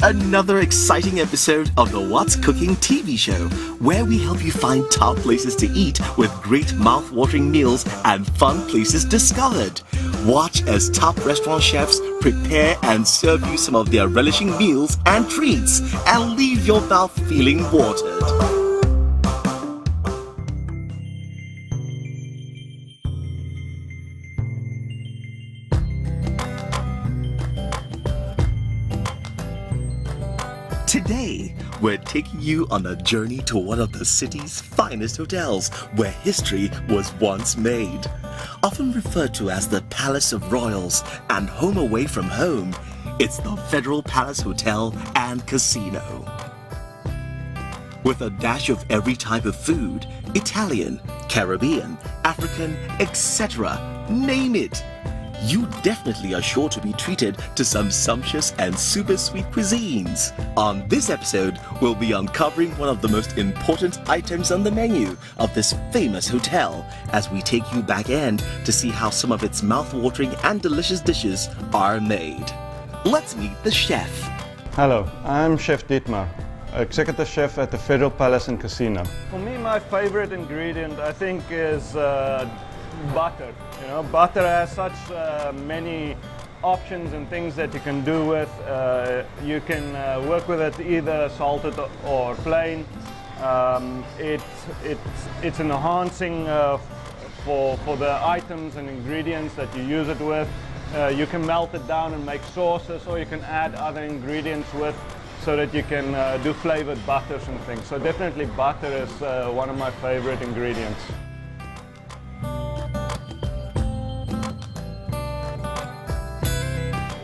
Another exciting episode of the What's Cooking TV show, where we help you find top places to eat with great mouth-watering meals and fun places discovered. Watch as top restaurant chefs prepare and serve you some of their relishing meals and treats, and leave your mouth feeling watered. Today, we're taking you on a journey to one of the city's finest hotels, where history was once made. Often referred to as the Palace of Royals and home away from home, it's the Federal Palace Hotel and Casino. With a dash of every type of food, Italian, Caribbean, African, etc., name it. You definitely are sure to be treated to some sumptuous and super sweet cuisines. On this episode, we'll be uncovering one of the most important items on the menu of this famous hotel as we take you back end to see how some of its mouth-watering and delicious dishes are made. Let's meet the chef. Hello, I'm Chef Dietmar, Executive Chef at the Federal Palace and Casino. For me, my favorite ingredient, I think, is butter. You know, butter has such many options and things that you can do with. You can work with it either salted or plain. It's an enhancing for the items and ingredients that you use it with. You can melt it down and make sauces, or you can add other ingredients with, so that you can do flavored butters and things. So definitely butter is one of my favorite ingredients.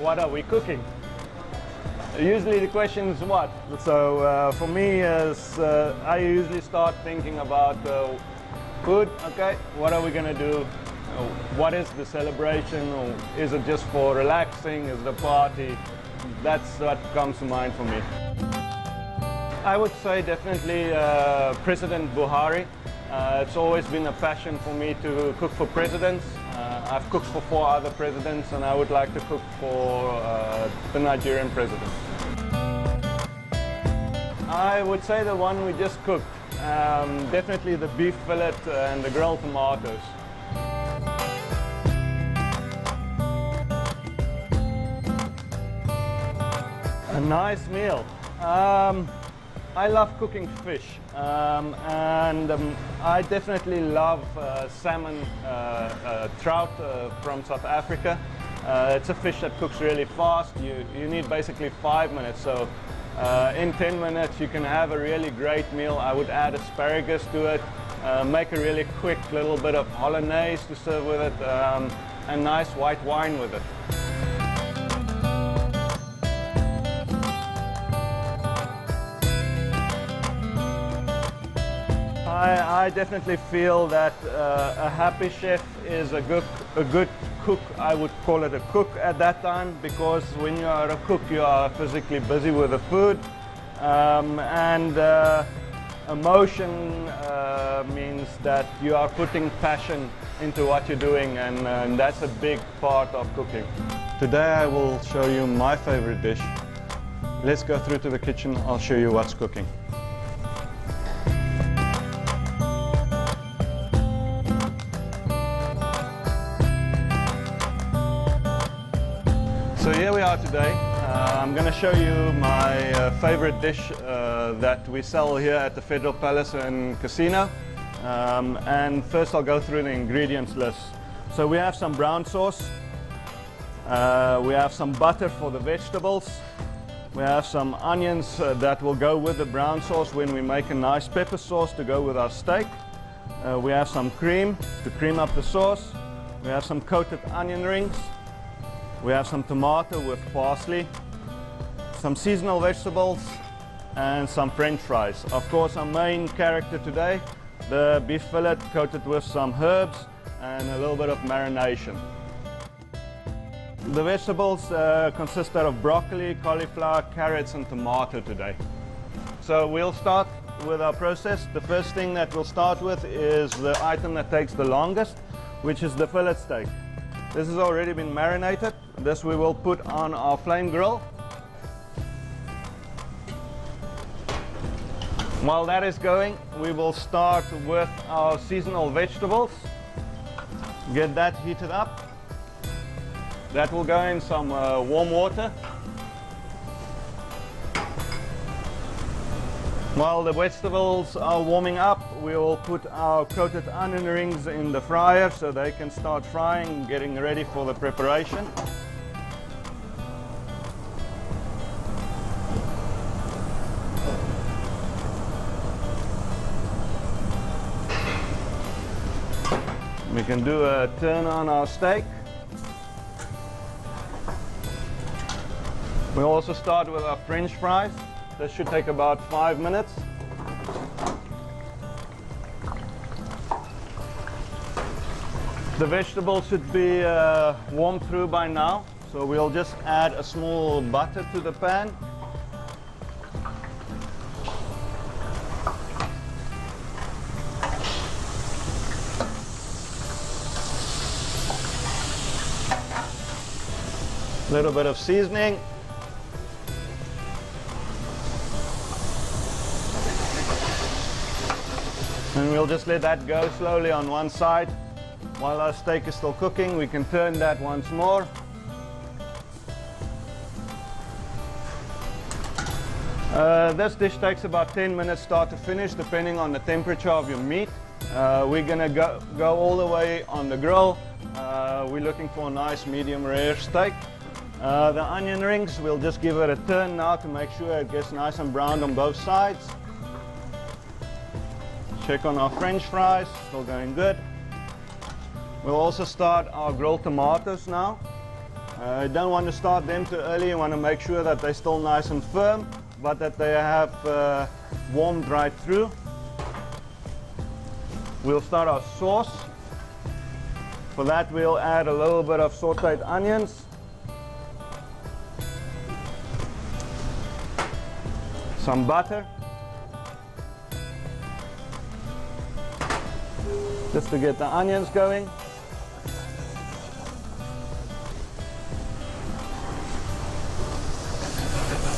What are we cooking? Usually the question is what? So for me, I usually start thinking about food. Okay, what are we gonna do? What is the celebration? Or is it just for relaxing? Is it a party? That's what comes to mind for me. I would say definitely President Buhari. It's always been a passion for me to cook for presidents. I've cooked for 4 other presidents, and I would like to cook for the Nigerian president. I would say the one we just cooked. Definitely the beef fillet and the grilled tomatoes. A nice meal. I love cooking fish, and I definitely love salmon, trout from South Africa. It's a fish that cooks really fast. You need basically 5 minutes, so in 10 minutes you can have a really great meal. I would add asparagus to it, make a really quick little bit of hollandaise to serve with it, and nice white wine with it. I definitely feel that a happy chef is a good cook. I would call it a cook at that time, because when you are a cook, you are physically busy with the food, and emotion means that you are putting passion into what you're doing, and that's a big part of cooking. Today I will show you my favorite dish. Let's go through to the kitchen. I'll show you what's cooking. So here we are today. I'm going to show you my favorite dish that we sell here at the Federal Palace and Casino. And first I'll go through the ingredients list. So we have some brown sauce. We have some butter for the vegetables. We have some onions that will go with the brown sauce when we make a nice pepper sauce to go with our steak. We have some cream to cream up the sauce. We have some coated onion rings. We have some tomato with parsley, some seasonal vegetables, and some French fries. Of course, our main character today, the beef fillet coated with some herbs and a little bit of marination. The vegetables consist of broccoli, cauliflower, carrots, and tomato today. So we'll start with our process. The first thing that we'll start with is the item that takes the longest, which is the fillet steak. This has already been marinated. This we will put on our flame grill. While that is going, we will start with our seasonal vegetables. Get that heated up. That will go in some warm water. While the vegetables are warming up, we will put our coated onion rings in the fryer so they can start frying, getting ready for the preparation. We can do a turn on our steak. We'll also start with our French fries. This should take about 5 minutes. The vegetables should be warmed through by now, so we'll just add a small butter to the pan. A little bit of seasoning. And we'll just let that go slowly on one side. While our steak is still cooking, we can turn that once more. This dish takes about 10 minutes start to finish, depending on the temperature of your meat. We're gonna go all the way on the grill. We're looking for a nice medium rare steak. The onion rings, we'll just give it a turn now to make sure it gets nice and browned on both sides. Check on our French fries, still going good. We'll also start our grilled tomatoes now. You don't want to start them too early, you want to make sure that they're still nice and firm, but that they have warmed right through. We'll start our sauce. For that we'll add a little bit of sauteed onions. Some butter. Just to get the onions going.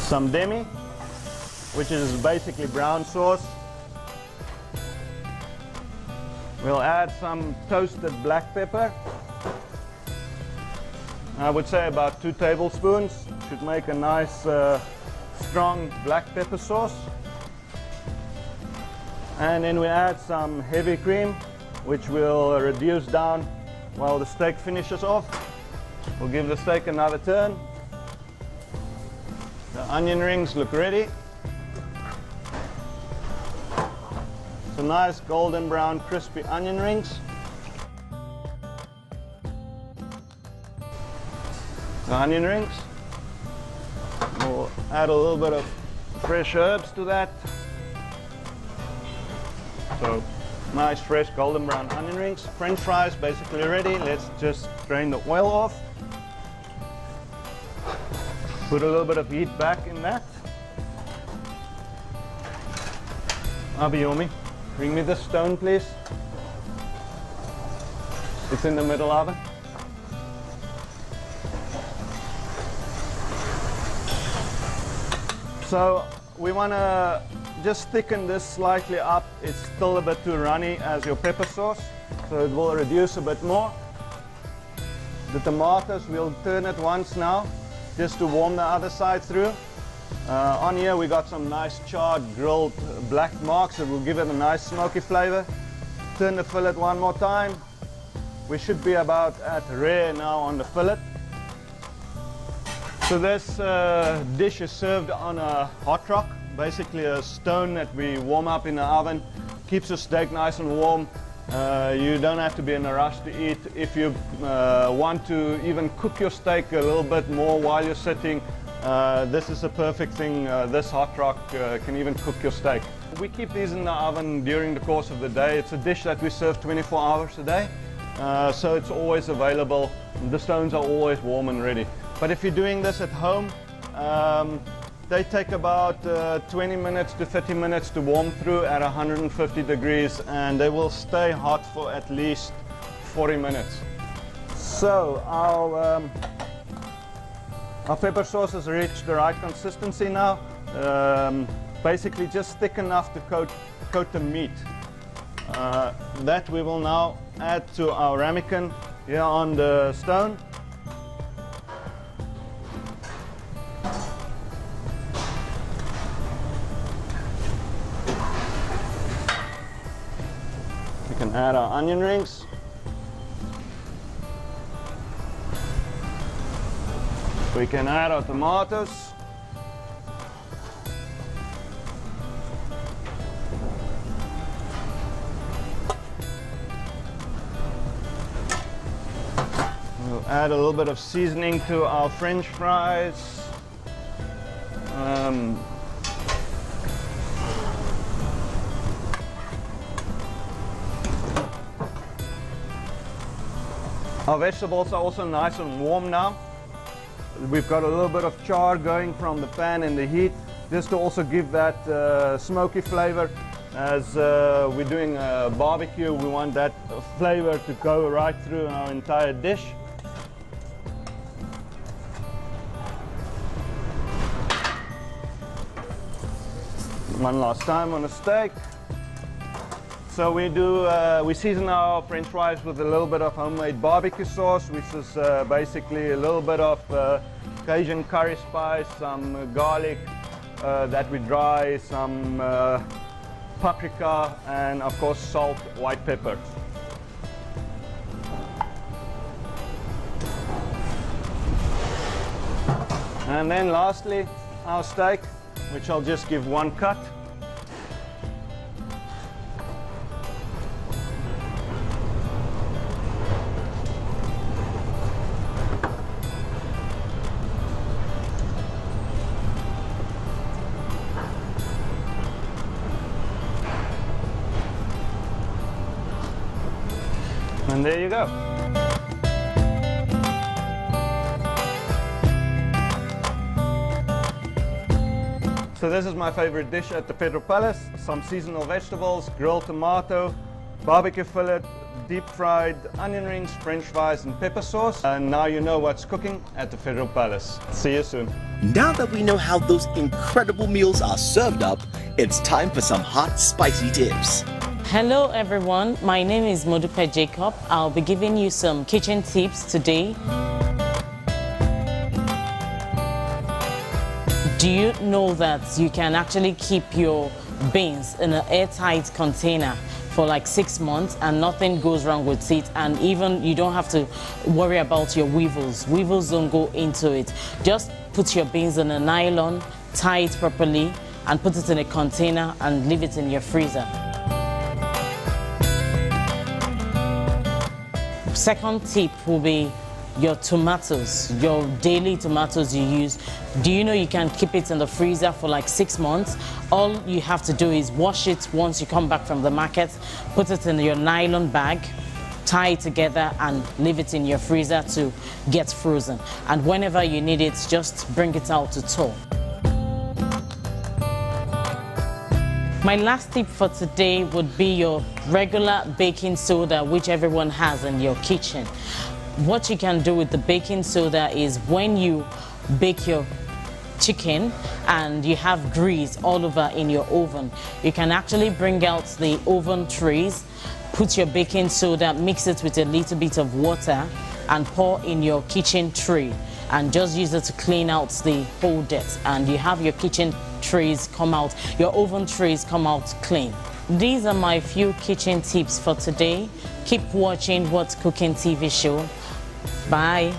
Some demi, which is basically brown sauce. We'll add some toasted black pepper. I would say about 2 tablespoons. Should make a nice strong black pepper sauce. And then we add some heavy cream, which will reduce down while the steak finishes off. We'll give the steak another turn. The onion rings look ready. Some nice golden brown crispy onion rings. The onion rings. We'll add a little bit of fresh herbs to that. So nice fresh golden brown onion rings. French fries basically ready. Let's just drain the oil off. Put a little bit of heat back in that. Abiyomi, bring me the stone please. It's in the middle oven. So we want to just thicken this slightly up. It's still a bit too runny as your pepper sauce, so it will reduce a bit more. The tomatoes, we'll turn it once now, just to warm the other side through. On here we got some nice charred grilled black marks that will give it a nice smoky flavor. Turn the fillet one more time. We should be about at rare now on the fillet. So this dish is served on a hot rock, basically a stone that we warm up in the oven. Keeps the steak nice and warm. You don't have to be in a rush to eat. If you want to even cook your steak a little bit more while you're sitting, this is a perfect thing. This hot rock can even cook your steak. We keep these in the oven during the course of the day. It's a dish that we serve 24 hours a day, so it's always available. The stones are always warm and ready. But if you're doing this at home, they take about 20 minutes to 30 minutes to warm through at 150 degrees, and they will stay hot for at least 40 minutes. So our pepper sauce has reached the right consistency now. basically just thick enough to coat the meat. That we will now add to our ramekin here on the stone. We can add our onion rings. We can add our tomatoes. We'll add a little bit of seasoning to our French fries. Our vegetables are also nice and warm now. We've got a little bit of char going from the pan in the heat, just to also give that smoky flavor. As we're doing a barbecue, we want that flavor to go right through our entire dish. One last time on the steak. So we season our French fries with a little bit of homemade barbecue sauce, which is basically a little bit of Cajun curry spice, some garlic that we dry, some paprika, and of course salt, white pepper. And then lastly, our steak, which I'll just give one cut. And there you go. So this is my favorite dish at the Federal Palace. Some seasonal vegetables, grilled tomato, barbecue fillet, deep fried onion rings, French fries and pepper sauce. And now you know what's cooking at the Federal Palace. See you soon. Now that we know how those incredible meals are served up, it's time for some hot, spicy tips. Hello everyone, my name is Modupe Jacob. I'll be giving you some kitchen tips today. Do you know that you can actually keep your beans in an airtight container for like 6 months and nothing goes wrong with it, and even you don't have to worry about your weevils. Weevils don't go into it. Just put your beans in a nylon, tie it properly and put it in a container and leave it in your freezer. Second tip will be your tomatoes, your daily tomatoes you use. Do you know you can keep it in the freezer for like 6 months? All you have to do is wash it once you come back from the market, put it in your nylon bag, tie it together and leave it in your freezer to get frozen. And whenever you need it, just bring it out to thaw. My last tip for today would be your regular baking soda, which everyone has in your kitchen. What you can do with the baking soda is when you bake your chicken and you have grease all over in your oven, you can actually bring out the oven trays, put your baking soda, mix it with a little bit of water and pour in your kitchen tray, and just use it to clean out the whole dirt, and you have your kitchen trays come out, your oven trays come out clean. These are my few kitchen tips for today. Keep watching What's Cooking TV show. Bye.